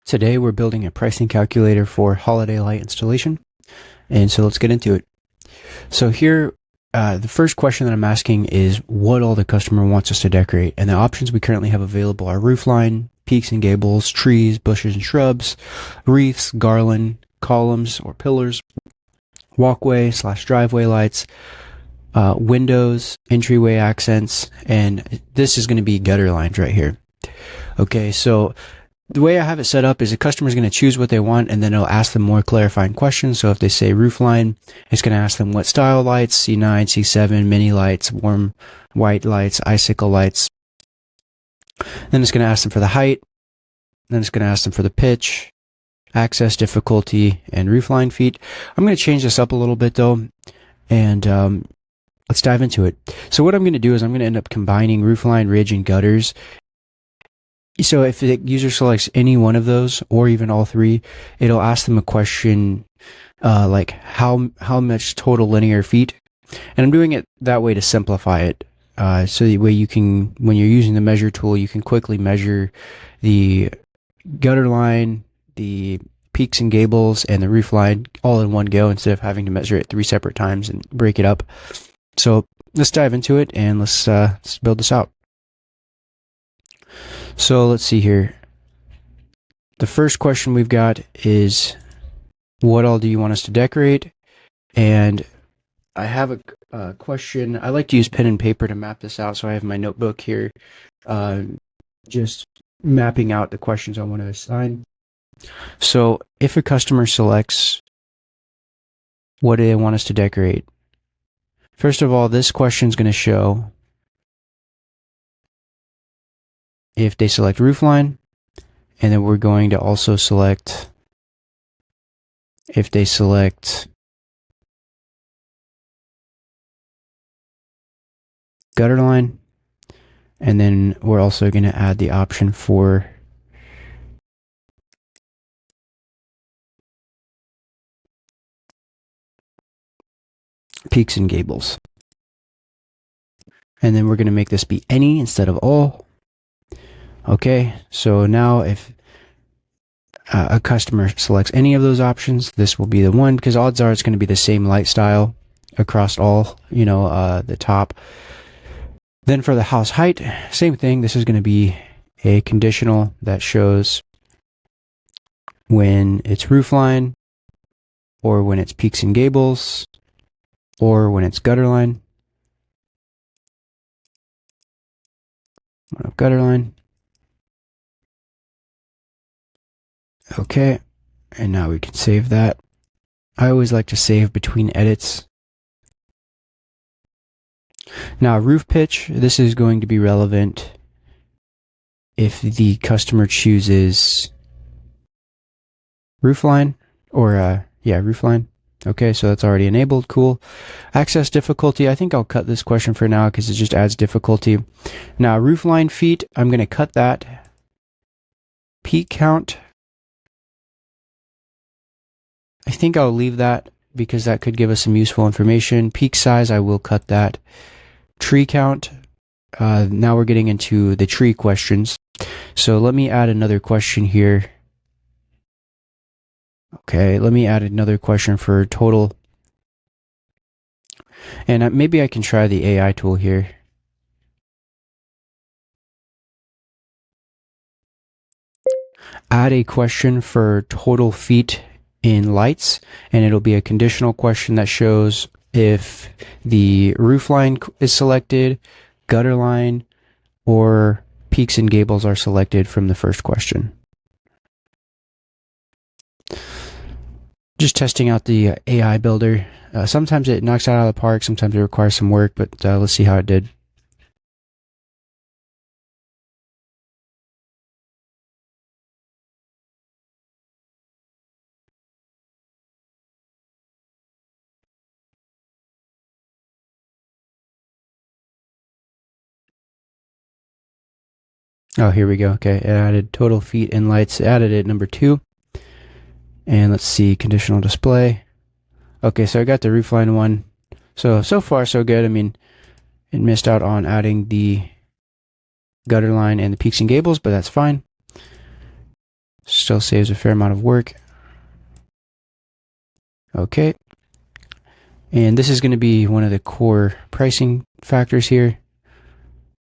Today we're building a pricing calculator for holiday light installation, and so let's get into it. So here, the first question that I'm asking is what all the customer wants us to decorate, and the options we currently have available are roofline, peaks and gables, trees, bushes and shrubs, wreaths, garland, columns or pillars, walkway/driveway lights, windows, entryway accents, and this is going to be gutter lines right here. Okay, so the way I have it set up is the customer is going to choose what they want, and then it'll ask them more clarifying questions. So if they say roof line, it's going to ask them what style lights, C9, C7, mini lights, warm white lights, icicle lights. Then it's going to ask them for the height. Then it's going to ask them for the pitch, access difficulty, and roof line feet. I'm going to change this up a little bit though, and let's dive into it. So what I'm going to do is I'm going to end up combining roof line, ridge, and gutters. So if the user selects any one of those, or even all three, it'll ask them a question like how much total linear feet. And I'm doing it that way to simplify it. So the way you can, when you're using the measure tool, you can quickly measure the gutter line, the peaks and gables, and the roof line all in one go instead of having to measure it 3 separate times and break it up. So let's dive into it and let's build this out. So let's see here. The first question we've got is, what all do you want us to decorate? And I have a question. I like to use pen and paper to map this out, so I have my notebook here, just mapping out the questions I want to assign. So if a customer selects what do they want us to decorate, first of all, this question is going to show if they select roofline, and then we're going to also select if they select gutter line, and then we're also going to add the option for peaks and gables. And then we're going to make this be any instead of all. Okay, so now if a customer selects any of those options, this will be the one, because odds are it's going to be the same light style across all, the top. Then for the house height, same thing. This is going to be a conditional that shows when it's roof line, or when it's peaks and gables, or when it's gutter line. Gutter line. Okay, and now we can save that. I always like to save between edits. Now, roof pitch, this is going to be relevant if the customer chooses roofline, or roofline. Okay, so that's already enabled. Cool. Access difficulty, I think I'll cut this question for now because it just adds difficulty. Now, roofline feet, I'm going to cut that. Peak count, I think I'll leave that because that could give us some useful information. Peak size, I will cut that. Tree count, now we're getting into the tree questions. So let me add another question here. Okay, let me add another question for total. And maybe I can try the AI tool here. Add a question for total feet in lights, and it'll be a conditional question that shows if the roof line is selected, gutter line, or peaks and gables are selected from the first question. Just testing out the AI builder. Sometimes it knocks it out of the park, sometimes it requires some work, but let's see how it did. Oh, here we go. Okay, it added total feet in lights. It added it number 2. And let's see, conditional display. Okay, so I got the roofline one. So far, so good. I mean, it missed out on adding the gutter line and the peaks and gables, but that's fine. Still saves a fair amount of work. Okay. And this is going to be one of the core pricing factors here.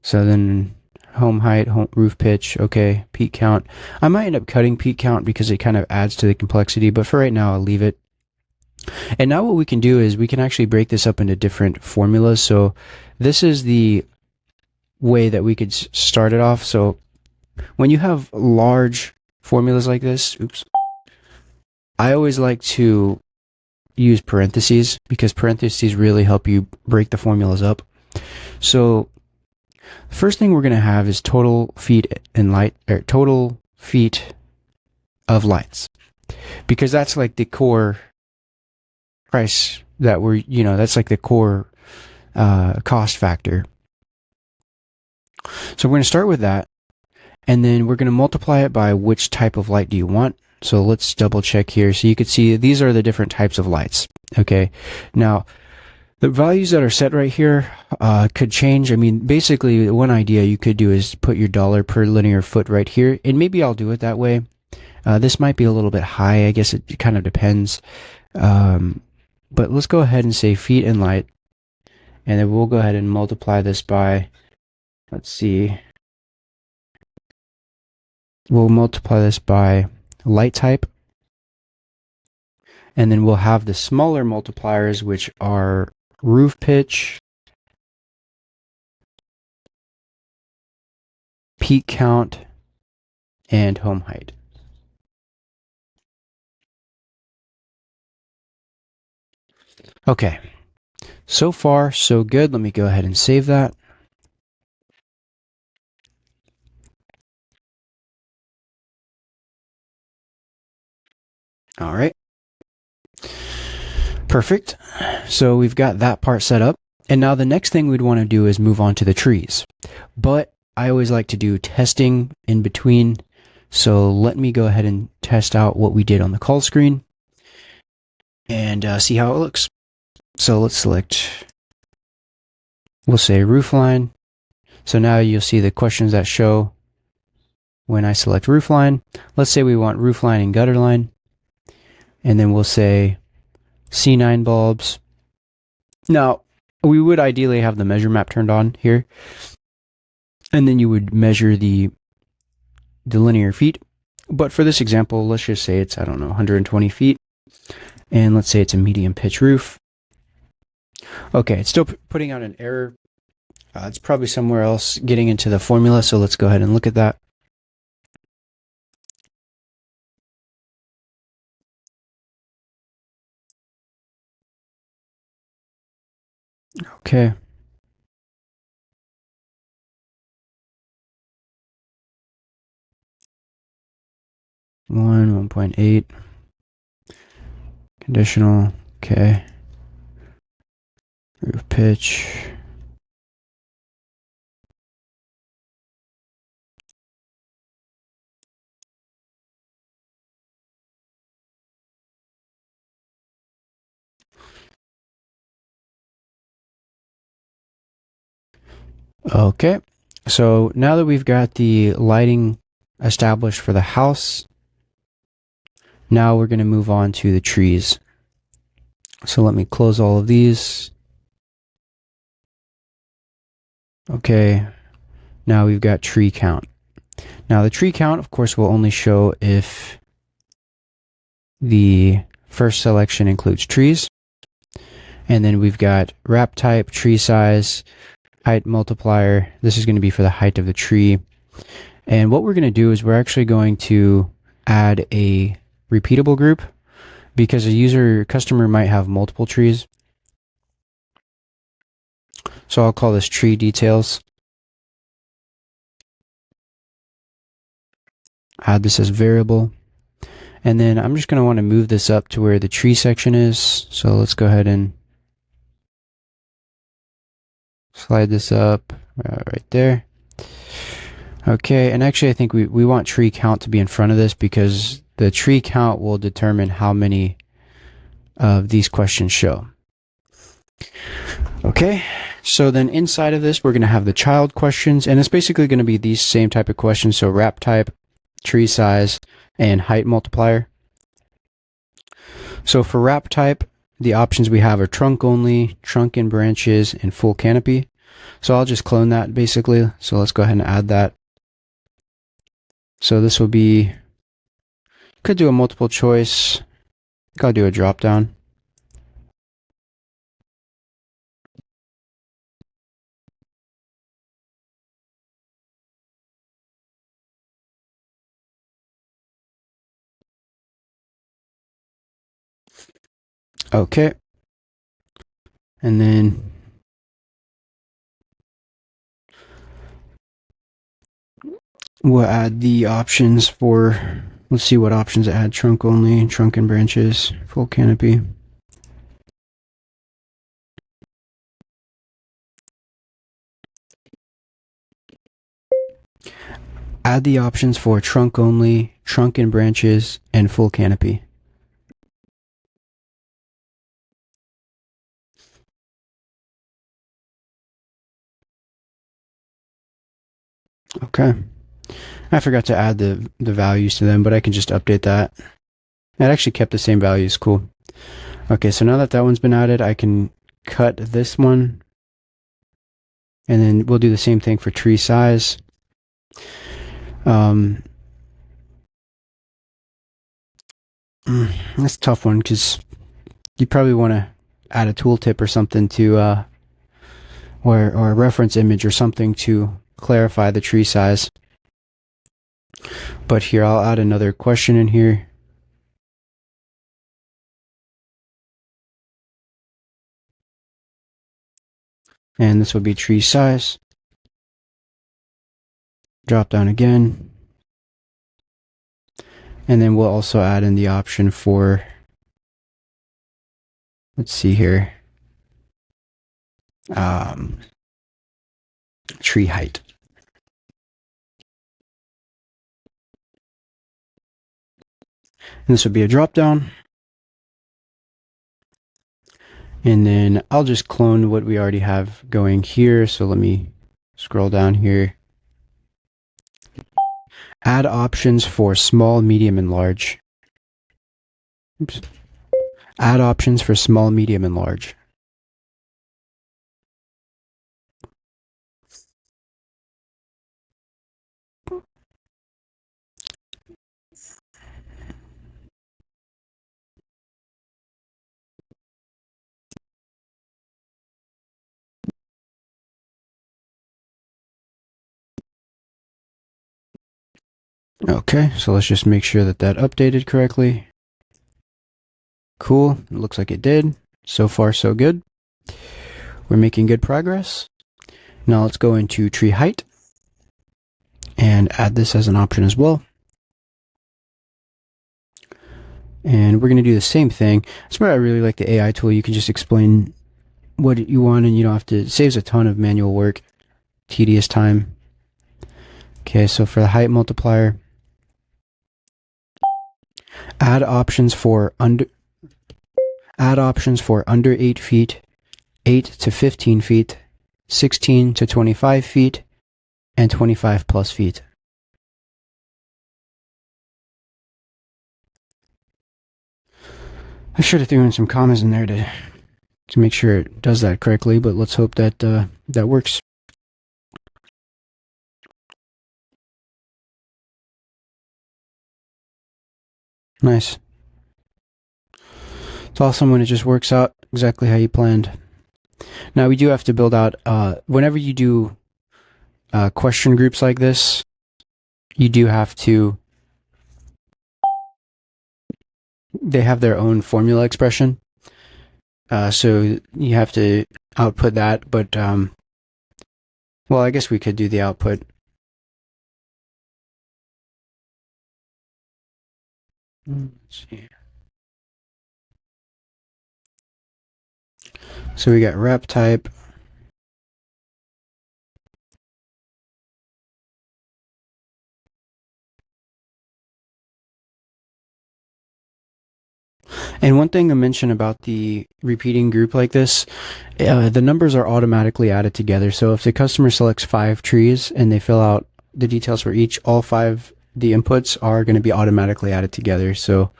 So then home height, roof pitch, okay, peak count. I might end up cutting peak count because it kind of adds to the complexity, but for right now I'll leave it. And now what we can do is we can actually break this up into different formulas. So this is the way that we could start it off. So when you have large formulas like this, I always like to use parentheses because parentheses really help you break the formulas up. So first thing we're going to have is total feet in light, or total feet of lights, because that's like the core price that we're, that's like the core cost factor. So we're going to start with that, and then we're going to multiply it by which type of light do you want. So let's double check here. So you can see these are the different types of lights. Okay. Now, the values that are set right here could change. I mean, basically, one idea you could do is put your dollar per linear foot right here, and maybe I'll do it that way. This might be a little bit high. I guess it kind of depends. But let's go ahead and say feet in light, and then we'll go ahead and multiply this by, let's see, we'll multiply this by light type, and then we'll have the smaller multipliers, which are roof pitch, peak count, and home height. Okay, so far so good. Let me go ahead and save that. All right. Perfect. So we've got that part set up. And now the next thing we'd want to do is move on to the trees. But I always like to do testing in between. So let me go ahead and test out what we did on the call screen and see how it looks. So let's select, we'll say roofline. So now you'll see the questions that show when I select roofline. Let's say we want roofline and gutter line. And then we'll say C9 bulbs. Now, we would ideally have the measure map turned on here. And then you would measure the linear feet. But for this example, let's just say it's, 120 feet. And let's say it's a medium pitch roof. Okay, it's still putting out an error. It's probably somewhere else getting into the formula, so let's go ahead and look at that. Okay. One 1.8. Conditional. Okay. Roof pitch. Okay, so now that we've got the lighting established for the house, now we're going to move on to the trees. So let me close all of these. Okay, now we've got tree count. Now the tree count, of course, will only show if the first selection includes trees. And then we've got wrap type, tree size, height multiplier. This is going to be for the height of the tree. And what we're going to do is we're actually going to add a repeatable group because a customer might have multiple trees. So I'll call this tree details. Add this as variable. And then I'm just going to want to move this up to where the tree section is. So let's go ahead and slide this up right there. Okay, and actually I think we want tree count to be in front of this because the tree count will determine how many of these questions show. Okay, so then inside of this we're going to have the child questions, and it's basically going to be these same type of questions. So wrap type, tree size, and height multiplier. So for wrap type, the options we have are trunk only, trunk and branches, and full canopy. So I'll just clone that basically. So let's go ahead and add that. So this will be, could do a multiple choice. I'll do a drop down. Okay. And then we'll add the options for, let's see what options it had. Trunk only, trunk and branches, full canopy. Add the options for trunk only, trunk and branches, and full canopy. Okay. I forgot to add the values to them, but I can just update that. It actually kept the same values. Cool. Okay, so now that that one's been added, I can cut this one. And then we'll do the same thing for tree size. That's a tough one because you probably want to add a tooltip or something to, or a reference image or something to clarify the tree size. But here, I'll add another question in here. And this will be tree size. Drop down again. And then we'll also add in the option for, let's see here, tree height. And this would be a drop down. And then I'll just clone what we already have going here. So let me scroll down here. Add options for small, medium, and large. Oops. Add options for small, medium, and large. Okay, so let's just make sure that that updated correctly. Cool, it looks like it did. So far, so good. We're making good progress. Now let's go into tree height and add this as an option as well. And we're going to do the same thing. That's why I really like the AI tool. You can just explain what you want and you don't have to, it saves a ton of manual work, tedious time. Okay, so for the height multiplier, add options for under 8 feet, 8 to 15 feet, 16 to 25 feet, and 25 plus feet. I should have thrown some commas in there to make sure it does that correctly, but let's hope that that works. Nice. It's awesome when it just works out exactly how you planned. Now we do have to build out, whenever you do question groups like this, you do have to, they have their own formula expression. So you have to output that, but, well, I guess we could do the output. Let's see. So we got rep type. And one thing to mention about the repeating group like this, the numbers are automatically added together. So if the customer selects 5 trees and they fill out the details for each, all 5 the inputs are going to be automatically added together. So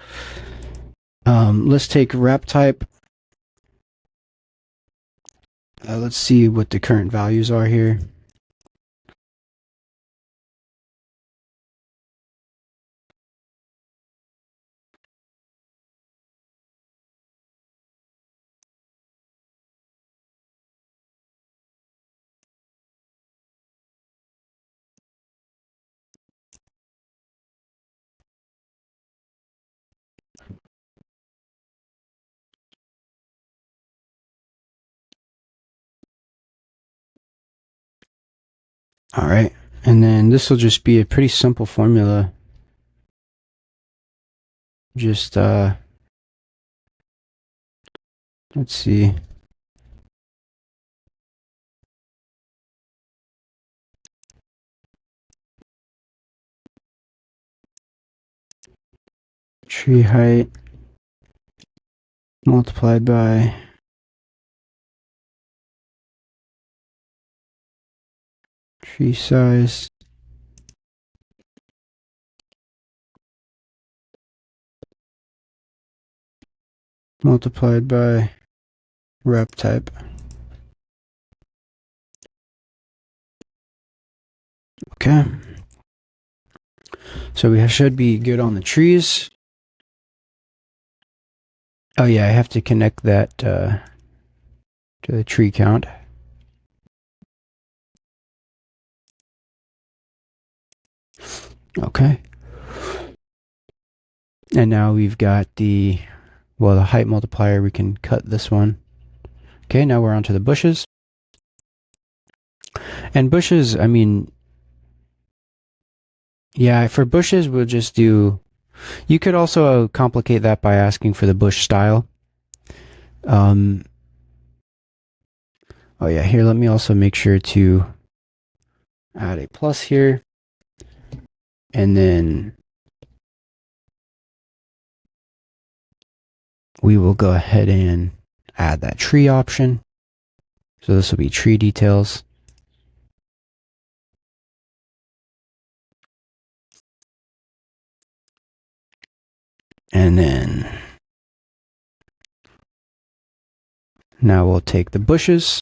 let's take rep type. Let's see what the current values are here. All right, and then this will just be a pretty simple formula. Just let's see. Tree height multiplied by tree size multiplied by rep type. Okay. So we should be good on the trees. Oh yeah, I have to connect that to the tree count. Okay. And now we've got the height multiplier. We can cut this one. Okay, now we're onto the bushes. And bushes, I mean, yeah, for bushes, we'll just do. You could also complicate that by asking for the bush style. Oh yeah, here, let me also make sure to add a plus here. And then we will go ahead and add that tree option. So this will be tree details. And then now we'll take the bushes.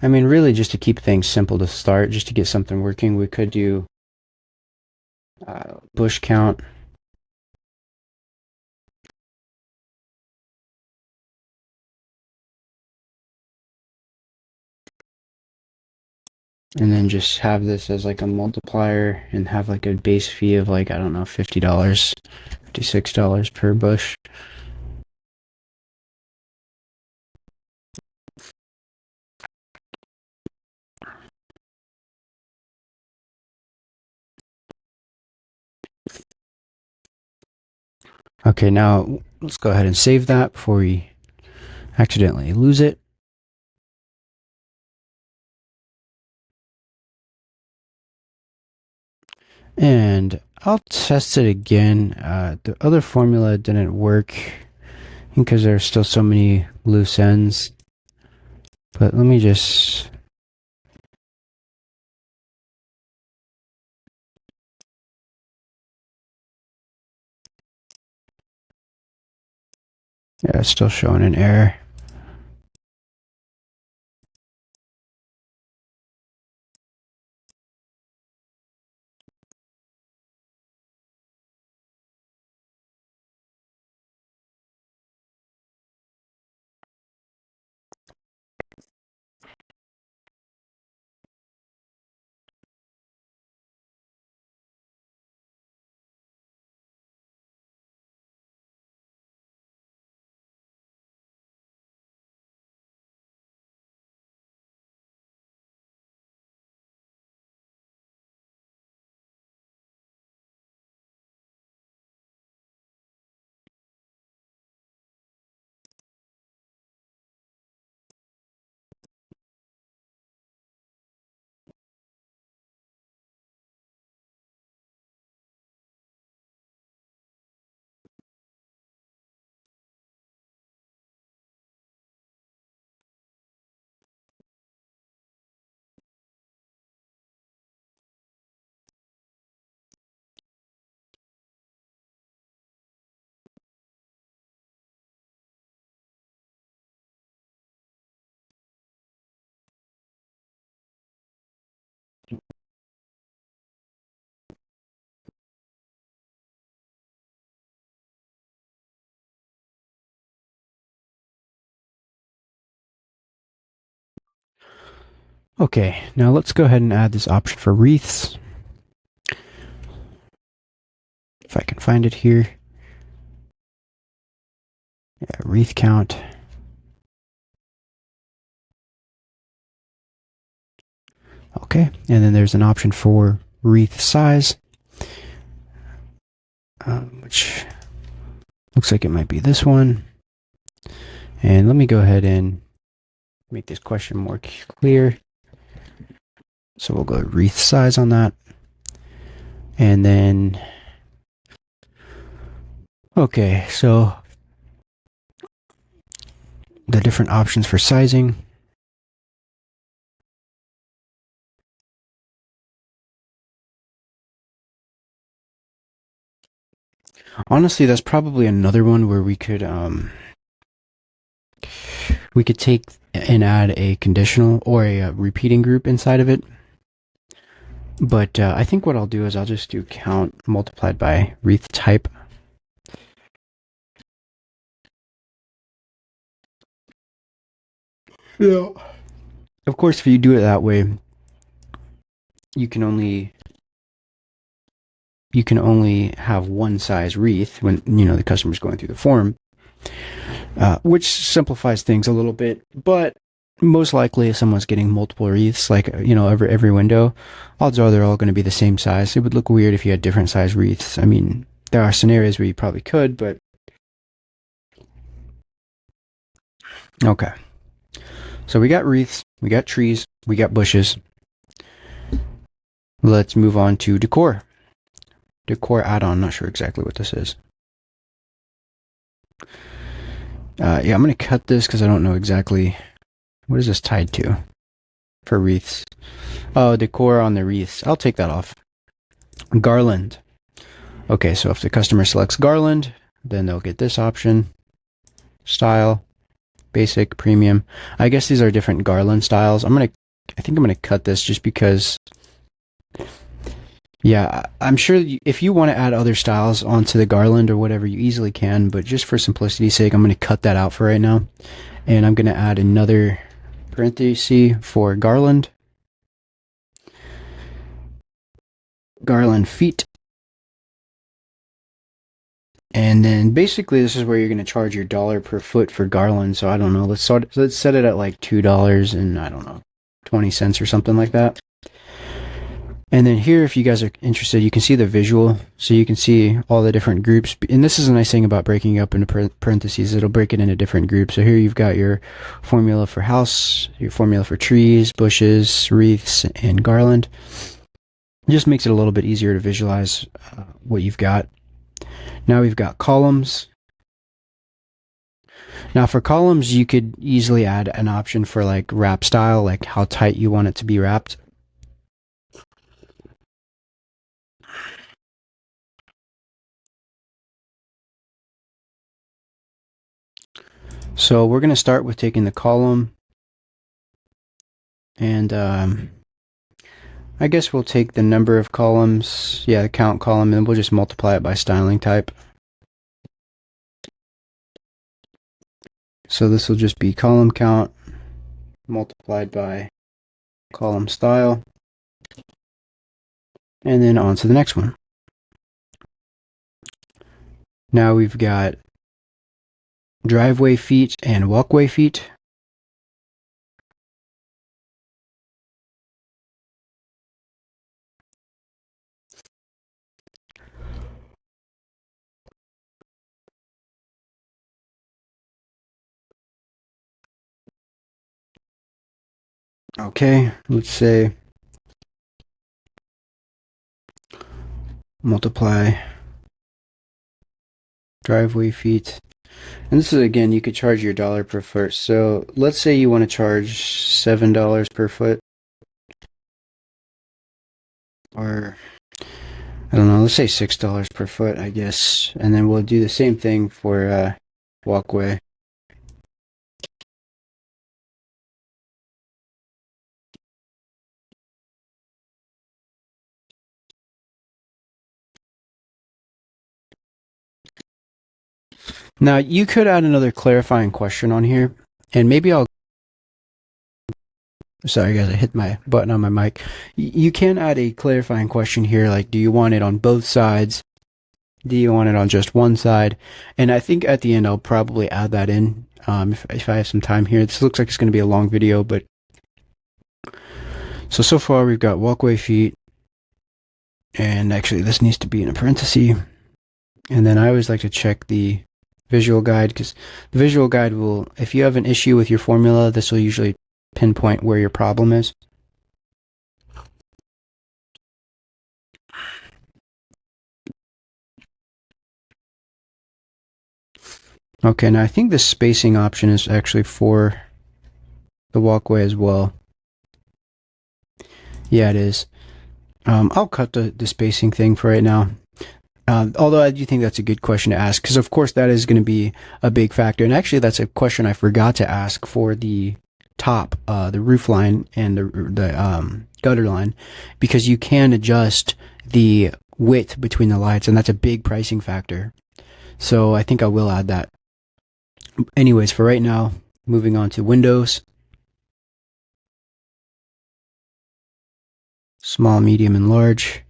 I mean, really just to keep things simple to start, just to get something working, we could do bush count. And then just have this as like a multiplier and have like a base fee of like, I don't know, $50, $56 per bush. Okay, now let's go ahead and save that before we accidentally lose it. And I'll test it again. The other formula didn't work because there are still so many loose ends. But let me just... Yeah, it's still showing an error. Okay, now let's go ahead and add this option for wreaths. If I can find it here. Yeah, wreath count. Okay, and then there's an option for wreath size, which looks like it might be this one. And let me go ahead and make this question more clear. So we'll go wreath size on that. And then, okay, so the different options for sizing. Honestly, that's probably another one where we could take and add a conditional or a repeating group inside of it. But I think what I'll do is I'll just do count multiplied by wreath type. Yeah. Of course, if you do it that way, you can only have one size wreath when the customer's going through the form, which simplifies things a little bit. But most likely, if someone's getting multiple wreaths, like every window, odds are they're all going to be the same size. It would look weird if you had different size wreaths. I mean, there are scenarios where you probably could, but okay. So we got wreaths, we got trees, we got bushes. Let's move on to decor. Decor add-on, not sure exactly what this is. Yeah, I'm going to cut this because I don't know exactly what is this tied to for wreaths. Oh, decor on the wreaths. I'll take that off. Garland. Okay, so if the customer selects garland, then they'll get this option. Style, basic, premium. I guess these are different garland styles. I think I'm gonna cut this just because. Yeah, I'm sure if you want to add other styles onto the garland or whatever, you easily can, but just for simplicity's sake, I'm going to cut that out for right now. And I'm going to add another parenthesis for garland. Garland feet. And then basically this is where you're going to charge your dollar per foot for garland. So I don't know, let's set it at like $2 and I don't know, 20 cents or something like that. And then here, if you guys are interested, you can see the visual. So you can see all the different groups. And this is a nice thing about breaking up into parentheses. It'll break it into different groups. So here you've got your formula for house, your formula for trees, bushes, wreaths, and garland. It just makes it a little bit easier to visualize what you've got. Now we've got columns. Now for columns, you could easily add an option for like wrap style, like how tight you want it to be wrapped. So we're going to start with taking the column and I guess we'll take the number of columns, the count column, and we'll just multiply it by styling type. So this will just be column count multiplied by column style, and then on to the next one. Now we've got driveway feet and walkway feet. Okay, let's say multiply driveway feet. And this is, again, you could charge your dollar per foot. So let's say you want to charge $7 per foot. Or, I don't know, let's say $6 per foot, I guess. And then we'll do the same thing for walkway. Now, you could add another clarifying question on here, and maybe I'll Sorry guys, I hit my button on my mic. You can add a clarifying question here, like do you want it on both sides? Do you want it on just one side? And I think at the end I'll probably add that in if I have some time here. This looks like it's going to be a long video, but so far we've got walkway feet, and actually this needs to be in a parenthesis. And then I always like to check the visual guide, because the visual guide will, if you have an issue with your formula, this will usually pinpoint where your problem is. Okay, now I think the spacing option is actually for the walkway as well. Yeah, it is. I'll cut the spacing thing for right now. Although I do think that's a good question to ask, because of course that is going to be a big factor. And actually that's a question I forgot to ask for the top, the roof line and the gutter line, because you can adjust the width between the lights, and that's a big pricing factor. So I think I will add that. Anyways, for right now, moving on to windows. Small, medium, and large.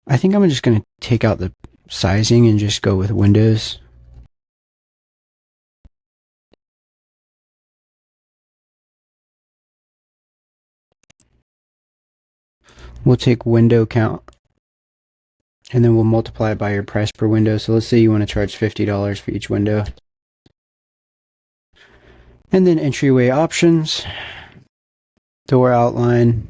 I think I'm just going to take out the sizing and just go with windows. We'll take window count, and then we'll multiply it by your price per window. So let's say you want to charge $50 for each window. And then entryway options, door outline,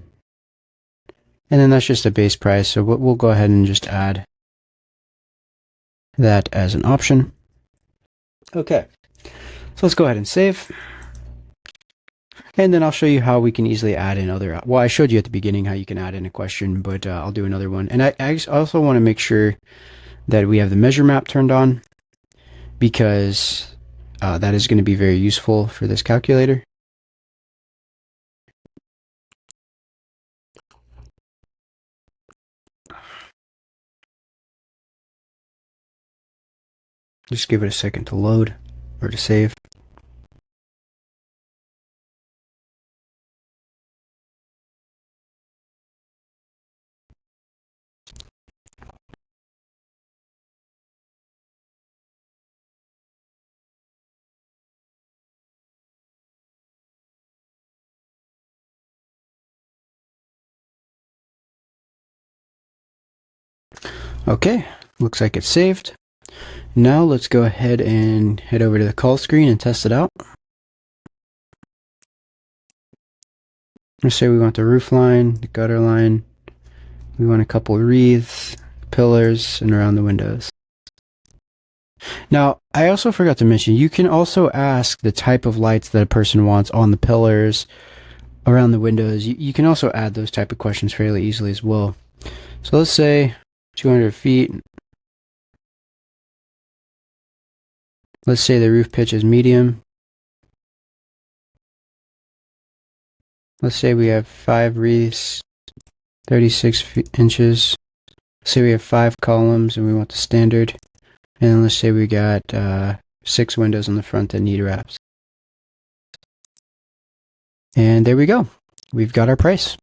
and then that's just a base price. So we'll go ahead and just add that as an option. Okay, so let's go ahead and save. And then I'll show you how we can easily add in other, well, I showed you at the beginning how you can add in a question, but I'll do another one. And I also want to make sure that we have the measure map turned on, because that is going to be very useful for this calculator. Just give it a second to load or to save. Okay, looks like it's saved. Now let's go ahead and head over to the call screen and test it out. Let's say we want the roof line, the gutter line, we want a couple of wreaths, pillars, and around the windows. Now, I also forgot to mention, you can also ask the type of lights that a person wants on the pillars, around the windows. You can also add those type of questions fairly easily as well. So let's say 200 feet. Let's say the roof pitch is medium. Let's say we have 5 wreaths, 36 inches. Let's say we have 5 columns and we want the standard. And then let's say we got 6 windows on the front that need wraps. And there we go. We've got our price,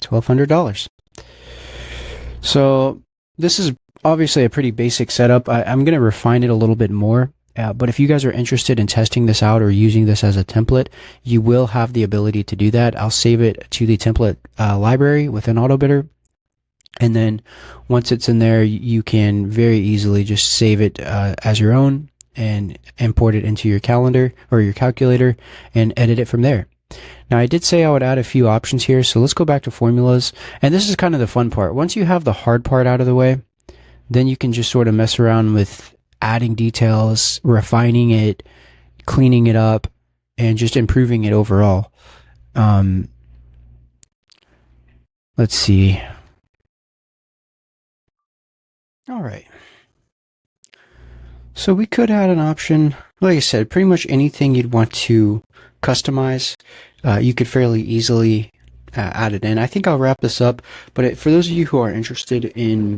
$1,200. So this is obviously a pretty basic setup. I'm going to refine it a little bit more. But if you guys are interested in testing this out or using this as a template, you will have the ability to do that. I'll save it to the template library within Autobidder. And then once it's in there, you can very easily just save it as your own and import it into your calendar or your calculator and edit it from there. Now, I did say I would add a few options here, so let's go back to formulas. And this is kind of the fun part. Once you have the hard part out of the way, then you can just sort of mess around with adding details, refining it, cleaning it up, and just improving it overall. Let's see. All right. So we could add an option, like I said, pretty much anything you'd want to customize, you could fairly easily add it in. I think I'll wrap this up, but for those of you who are interested in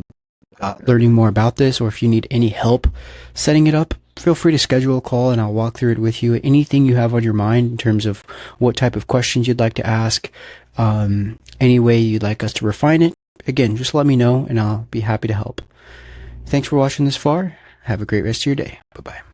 learning more about this, or if you need any help setting it up, feel free to schedule a call and I'll walk through it with you. Anything you have on your mind in terms of what type of questions you'd like to ask, any way you'd like us to refine it, again, just let me know and I'll be happy to help. Thanks for watching this far. Have a great rest of your day. Bye-bye.